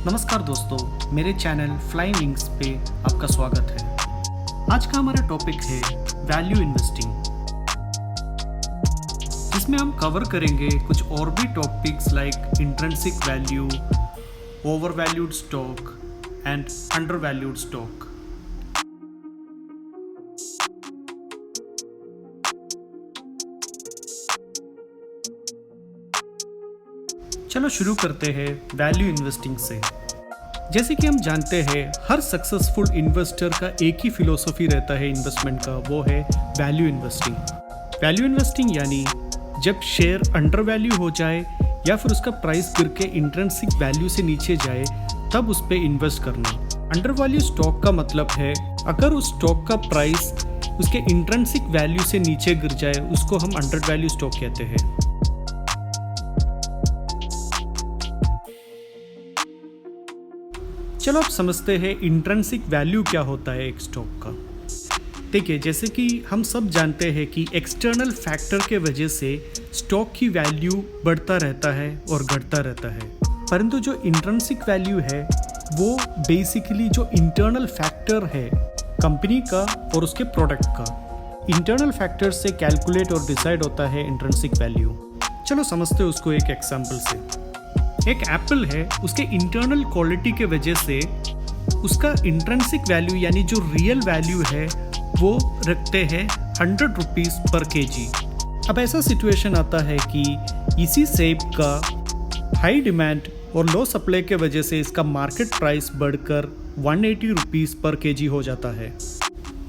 नमस्कार दोस्तों, मेरे चैनल फ्लाइंग विंग्स पे आपका स्वागत है। आज का हमारा टॉपिक है वैल्यू इन्वेस्टिंग, जिसमें हम कवर करेंगे कुछ और भी topics like intrinsic value, over valued stock and under valued stock. चलो शुरू करते हैं वैल्यू इन्वेस्टिंग से। जैसे कि हम जानते हैं, हर सक्सेसफुल इन्वेस्टर का एक ही फिलॉसफी रहता है इन्वेस्टमेंट का, वो है वैल्यू इन्वेस्टिंग। वैल्यू इन्वेस्टिंग यानी जब शेयर अंडर वैल्यू हो जाए या फिर उसका प्राइस गिर के इंट्रिंसिक वैल्यू से नीचे जाए, तब उस पर इन्वेस्ट करना। अंडर वैल्यू स्टॉक का मतलब है अगर उस स्टॉक का प्राइस उसके इंट्रिंसिक वैल्यू से नीचे गिर जाए, उसको हम अंडर वैल्यू स्टॉक कहते हैं। चलो अब समझते हैं इंट्रिंसिक वैल्यू क्या होता है एक स्टॉक का। देखिए, जैसे कि हम सब जानते हैं कि एक्सटर्नल फैक्टर के वजह से स्टॉक की वैल्यू बढ़ता रहता है और घटता रहता है, परंतु जो इंट्रिंसिक वैल्यू है वो बेसिकली जो इंटरनल फैक्टर है कंपनी का और उसके प्रोडक्ट का, इंटरनल फैक्टर से कैलकुलेट और डिसाइड होता है इंट्रिंसिक वैल्यू। चलो समझते हैं उसको एक एग्जांपल से। एक एप्पल है, उसके इंटरनल क्वालिटी के वजह से उसका इंट्रिंसिक वैल्यू यानी जो रियल वैल्यू है वो रखते हैं 100 रुपीज़ पर केजी। अब ऐसा सिचुएशन आता है कि इसी सेब का हाई डिमांड और लो सप्लाई के वजह से इसका मार्केट प्राइस बढ़कर 180 रुपीज़ पर केजी हो जाता है।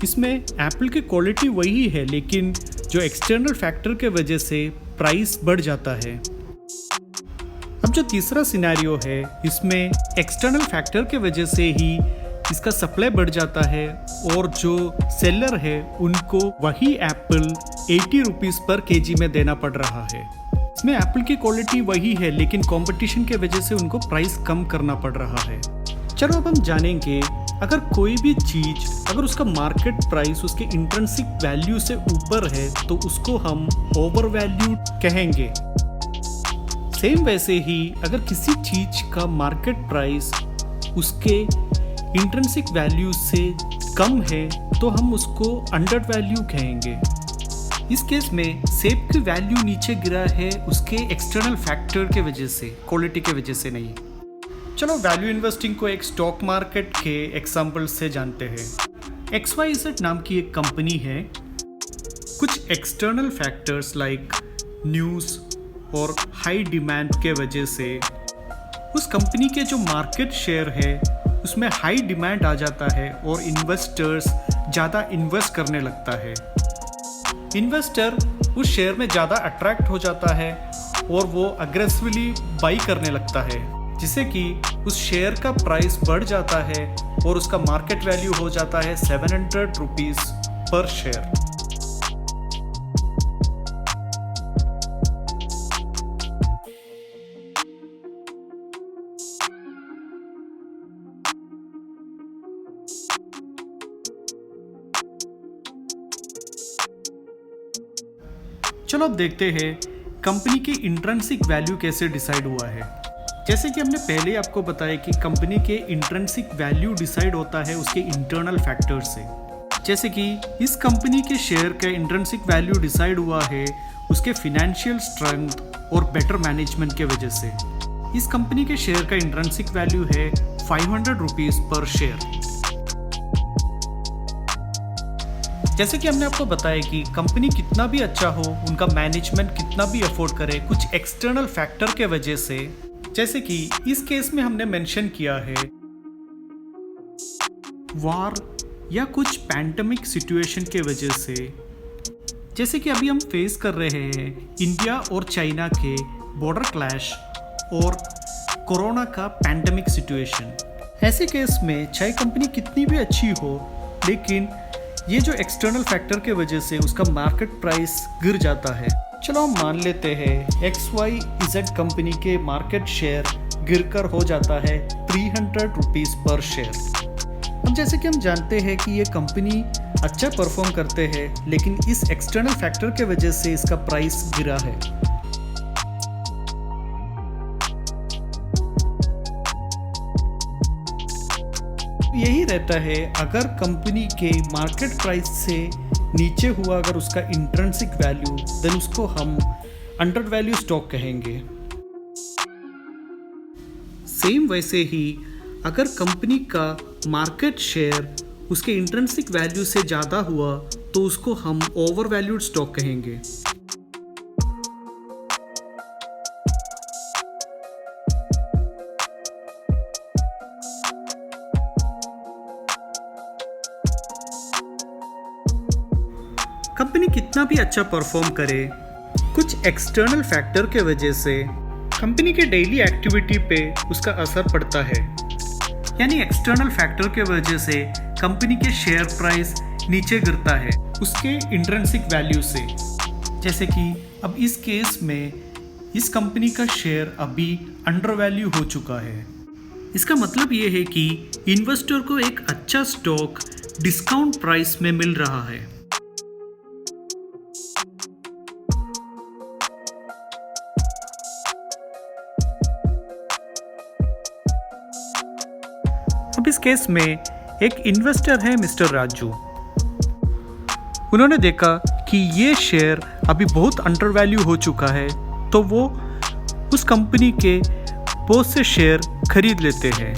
इसमें एप्पल की क्वालिटी वही है, लेकिन जो एक्सटर्नल फैक्टर के वजह से प्राइस बढ़ जाता है। अब जो तीसरा सिनेरियो है, इसमें एक्सटर्नल फैक्टर के वजह से ही इसका सप्लाई बढ़ जाता है और जो सेलर है उनको वही एप्पल 80 रुपीज़ पर केजी में देना पड़ रहा है। इसमें एप्पल की क्वालिटी वही है, लेकिन कंपटीशन के वजह से उनको प्राइस कम करना पड़ रहा है। चलो अब हम जानेंगे, अगर कोई भी चीज़ अगर उसका मार्केट प्राइस उसके इंट्रिंसिक वैल्यू से ऊपर है तो उसको हम ओवर वैल्यूड कहेंगे। सेम वैसे ही अगर किसी चीज का मार्केट प्राइस उसके इंट्रिंसिक वैल्यू से कम है तो हम उसको अंडर वैल्यू कहेंगे। इस केस में सेब की वैल्यू नीचे गिरा है उसके एक्सटर्नल फैक्टर के वजह से, क्वालिटी के वजह से नहीं। चलो वैल्यू इन्वेस्टिंग को एक स्टॉक मार्केट के एग्जांपल से जानते हैं। XYZ नाम की एक कंपनी है। कुछ एक्सटर्नल फैक्टर्स लाइक न्यूज़ और हाई डिमांड के वजह से उस कंपनी के जो मार्केट शेयर है उसमें हाई डिमांड आ जाता है और इन्वेस्टर्स ज़्यादा इन्वेस्ट करने लगता है। इन्वेस्टर उस शेयर में ज़्यादा अट्रैक्ट हो जाता है और वो अग्रेसिवली बाई करने लगता है, जिससे कि उस शेयर का प्राइस बढ़ जाता है और उसका मार्केट वैल्यू हो जाता है 700 रुपीज़ पर शेयर। चलो अब देखते हैं कंपनी की इंट्रिंसिक वैल्यू कैसे डिसाइड हुआ है। जैसे कि हमने पहले आपको बताया कि कंपनी के इंट्रिंसिक वैल्यू डिसाइड होता है उसके इंटरनल फैक्टर से। जैसे कि इस कंपनी के शेयर का इंट्रिंसिक वैल्यू डिसाइड हुआ है उसके फिनेंशियल स्ट्रेंथ और बेटर मैनेजमेंट के वजह से। इस कंपनी के शेयर का इंट्रिंसिक वैल्यू है 500 रुपीज़ पर शेयर। जैसे कि हमने आपको बताया कि कंपनी कितना भी अच्छा हो, उनका मैनेजमेंट कितना भी अफोर्ड करे, कुछ एक्सटर्नल फैक्टर के वजह से, जैसे कि इस केस में हमने मेंशन किया है वॉर या कुछ पैंडेमिक सिचुएशन के वजह से, जैसे कि अभी हम फेस कर रहे हैं इंडिया और चाइना के बॉर्डर क्लैश और कोरोना का पैंडेमिक सिचुएशन। ऐसे केस में चाहे कंपनी कितनी भी अच्छी हो, लेकिन ये जो एक्सटर्नल फैक्टर के वजह से उसका मार्केट प्राइस गिर जाता है। चलो हम मान लेते हैं XYZ कंपनी के मार्केट शेयर गिरकर हो जाता है 300 रुपीज़ पर शेयर। अब जैसे कि हम जानते हैं कि ये कंपनी अच्छा परफॉर्म करते हैं, लेकिन इस एक्सटर्नल फैक्टर के वजह से इसका प्राइस गिरा है। यही रहता है, अगर कंपनी के मार्केट प्राइस से नीचे हुआ अगर उसका इंट्रिंसिक वैल्यू, देन उसको हम अंडर वैल्यू स्टॉक कहेंगे। सेम वैसे ही अगर कंपनी का मार्केट शेयर उसके इंट्रिंसिक वैल्यू से ज़्यादा हुआ तो उसको हम ओवर वैल्यूड स्टॉक कहेंगे। कंपनी कितना भी अच्छा परफॉर्म करे, कुछ एक्सटर्नल फैक्टर के वजह से कंपनी के डेली एक्टिविटी पे उसका असर पड़ता है। यानी एक्सटर्नल फैक्टर के वजह से कंपनी के शेयर प्राइस नीचे गिरता है उसके इंट्रिंसिक वैल्यू से। जैसे कि अब इस केस में इस कंपनी का शेयर अभी अंडर वैल्यू हो चुका है। इसका मतलब ये है कि इन्वेस्टर को एक अच्छा स्टॉक डिस्काउंट प्राइस में मिल रहा है। अब इस केस में एक इन्वेस्टर है मिस्टर राजू। उन्होंने देखा कि ये शेयर अभी बहुत अंडर वैल्यू हो चुका है, तो वो उस कंपनी के बहुत से शेयर खरीद लेते हैं।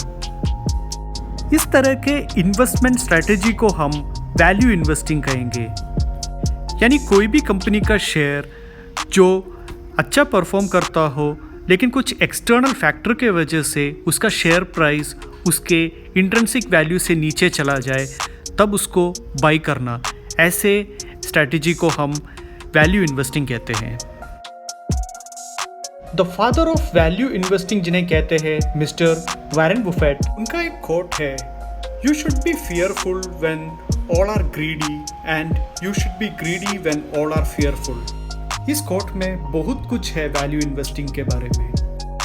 इस तरह के इन्वेस्टमेंट स्ट्रैटेजी को हम वैल्यू इन्वेस्टिंग कहेंगे। यानी कोई भी कंपनी का शेयर जो अच्छा परफॉर्म करता हो लेकिन कुछ एक्सटर्नल फैक्टर के वजह से उसका शेयर प्राइस उसके इंट्रिंसिक वैल्यू से नीचे चला जाए, तब उसको बाई करना। ऐसे स्ट्रैटेजी को हम वैल्यू इन्वेस्टिंग कहते हैं। The father of value investing जिन्हें कहते हैं मिस्टर वॉरेन बुफेट, उनका एक कोट है, you should be fearful when all are greedy and you should be greedy when all are fearful. इस कोट में बहुत कुछ है वैल्यू इन्वेस्टिंग के बारे में,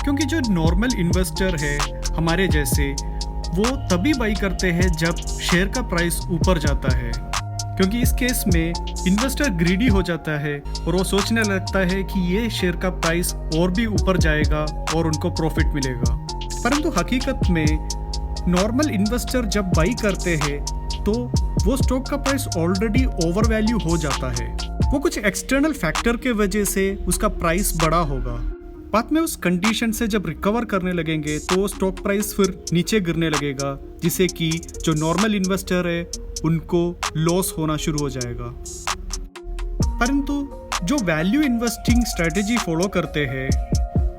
क्योंकि जो नॉर्मल इन्वेस्टर है हमारे जैसे, वो तभी बाई करते हैं जब शेयर का प्राइस ऊपर जाता है। क्योंकि इस केस में इन्वेस्टर ग्रीडी हो जाता है और वो सोचने लगता है कि ये शेयर का प्राइस और भी ऊपर जाएगा और उनको प्रॉफिट मिलेगा। परंतु हकीकत में नॉर्मल इन्वेस्टर जब बाई करते हैं तो वो स्टॉक का प्राइस ऑलरेडी ओवर वैल्यू हो जाता है। वो कुछ एक्सटर्नल फैक्टर के वजह से उसका प्राइस बड़ा होगा। बाद में उस कंडीशन से जब रिकवर करने लगेंगे तो स्टॉक प्राइस फिर नीचे गिरने लगेगा, जिससे कि जो नॉर्मल इन्वेस्टर है उनको लॉस होना शुरू हो जाएगा। परंतु जो वैल्यू इन्वेस्टिंग स्ट्रेटेजी फॉलो करते हैं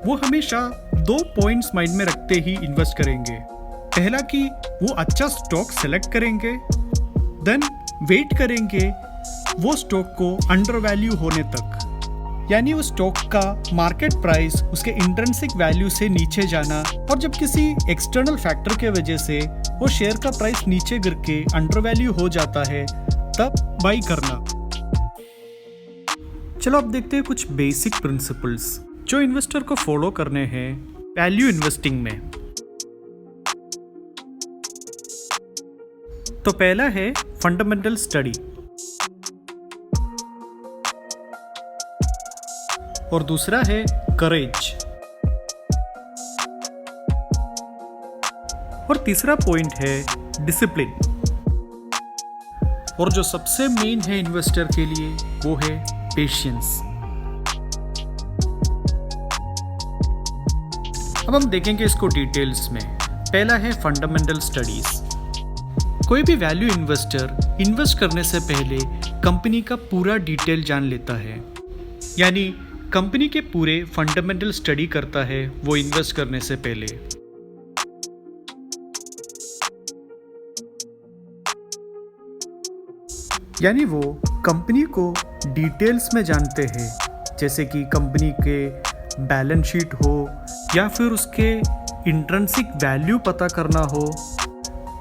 वो हमेशा 2 पॉइंट्स माइंड में रखते ही इन्वेस्ट करेंगे। पहला कि वो अच्छा स्टॉक सेलेक्ट करेंगे, देन वेट करेंगे वो स्टॉक को अंडर वैल्यू होने तक, यानी उस स्टॉक का मार्केट प्राइस उसके इंट्रिंसिक वैल्यू से नीचे जाना, और जब किसी एक्सटर्नल फैक्टर के वजह से वो शेयर का प्राइस नीचे गिर के अंडर वैल्यू हो जाता है, तब बाई करना। चलो अब देखते हैं कुछ बेसिक प्रिंसिपल्स जो इन्वेस्टर को फॉलो करने हैं वैल्यू इन्वेस्टिंग में। तो पहला है फंडामेंटल स्टडी और दूसरा है करेज, और तीसरा पॉइंट है डिसिप्लिन, और जो सबसे मेन है इन्वेस्टर के लिए वो है पेशेंस। अब हम देखेंगे इसको डिटेल्स में। पहला है फंडामेंटल स्टडीज। कोई भी वैल्यू इन्वेस्टर इन्वेस्ट करने से पहले कंपनी का पूरा डिटेल जान लेता है, यानी कंपनी के पूरे फंडामेंटल स्टडी करता है वो इन्वेस्ट करने से पहले। यानी वो कंपनी को डिटेल्स में जानते हैं, जैसे कि कंपनी के बैलेंस शीट हो या फिर उसके इंट्रिंसिक वैल्यू पता करना हो,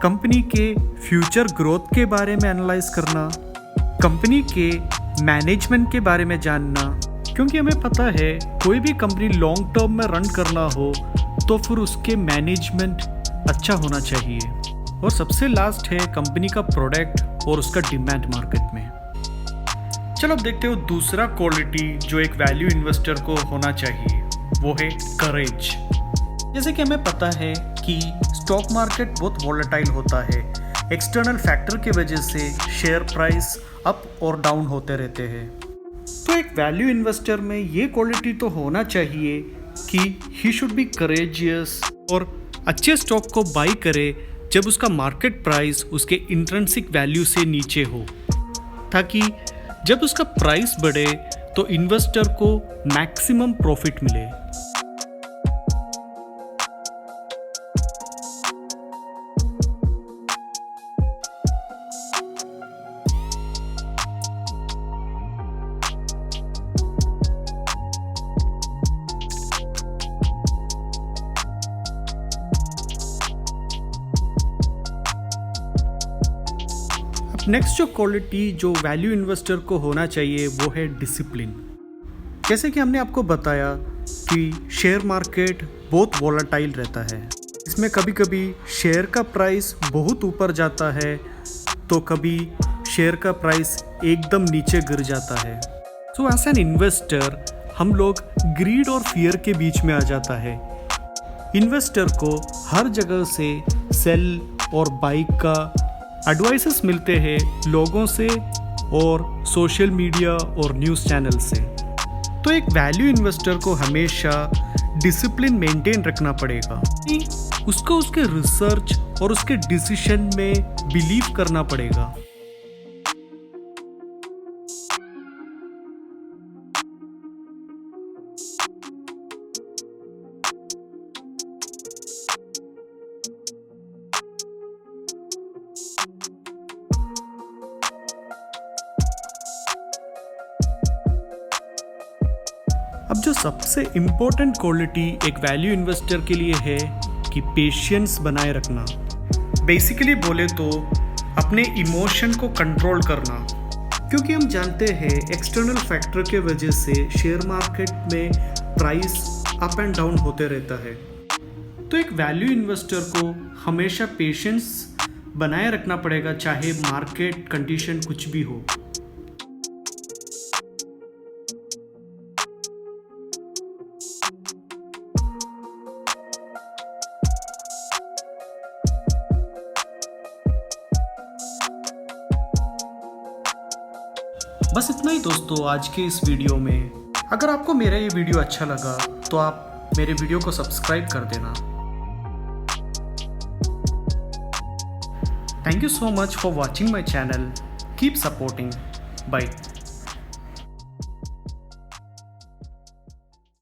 कंपनी के फ्यूचर ग्रोथ के बारे में एनालाइज करना, कंपनी के मैनेजमेंट के बारे में जानना, क्योंकि हमें पता है कोई भी कंपनी लॉन्ग टर्म में रन करना हो तो फिर उसके मैनेजमेंट अच्छा होना चाहिए। और सबसे लास्ट है कंपनी का प्रोडक्ट और उसका डिमांड मार्केट में। चलो अब देखते हो दूसरा क्वालिटी जो एक वैल्यू इन्वेस्टर को होना चाहिए, वो है करेज। जैसे कि हमें पता है कि स्टॉक मार्केट बहुत वॉलेटाइल होता है। एक्सटर्नल फैक्टर की वजह से शेयर प्राइस अप और डाउन होते रहते हैं। तो एक वैल्यू इन्वेस्टर में ये क्वालिटी तो होना चाहिए कि ही शुड बी करेजियस और अच्छे स्टॉक को बाई करे जब उसका मार्केट प्राइस उसके इंट्रिंसिक वैल्यू से नीचे हो, ताकि जब उसका प्राइस बढ़े तो इन्वेस्टर को मैक्सिमम प्रॉफिट मिले। नेक्स्ट जो क्वालिटी जो वैल्यू इन्वेस्टर को होना चाहिए वो है डिसिप्लिन। जैसे कि हमने आपको बताया कि शेयर मार्केट बहुत वॉलेटाइल रहता है। इसमें कभी कभी शेयर का प्राइस बहुत ऊपर जाता है तो कभी शेयर का प्राइस एकदम नीचे गिर जाता है। सो एज एन इन्वेस्टर हम लोग ग्रीड और फियर के बीच में आ जाता है। इन्वेस्टर को हर जगह से सेल और बाई का एडवाइसेस मिलते हैं लोगों से और सोशल मीडिया और न्यूज़ चैनल से। तो एक वैल्यू इन्वेस्टर को हमेशा डिसिप्लिन मेंटेन रखना पड़ेगा कि उसको उसके रिसर्च और उसके डिसीजन में बिलीव करना पड़ेगा। अब जो सबसे इम्पोर्टेंट क्वालिटी एक वैल्यू इन्वेस्टर के लिए है कि पेशेंस बनाए रखना। बेसिकली बोले तो अपने इमोशन को कंट्रोल करना, क्योंकि हम जानते हैं एक्सटर्नल फैक्टर के वजह से शेयर मार्केट में प्राइस अप एंड डाउन होते रहता है। तो एक वैल्यू इन्वेस्टर को हमेशा पेशेंस बनाए रखना पड़ेगा, चाहे मार्केट कंडीशन कुछ भी हो। बस इतना ही दोस्तों आज के इस वीडियो में। अगर आपको मेरा ये वीडियो अच्छा लगा तो आप मेरे वीडियो को सब्सक्राइब कर देना। Thank you so much for watching my channel. Keep supporting. Bye.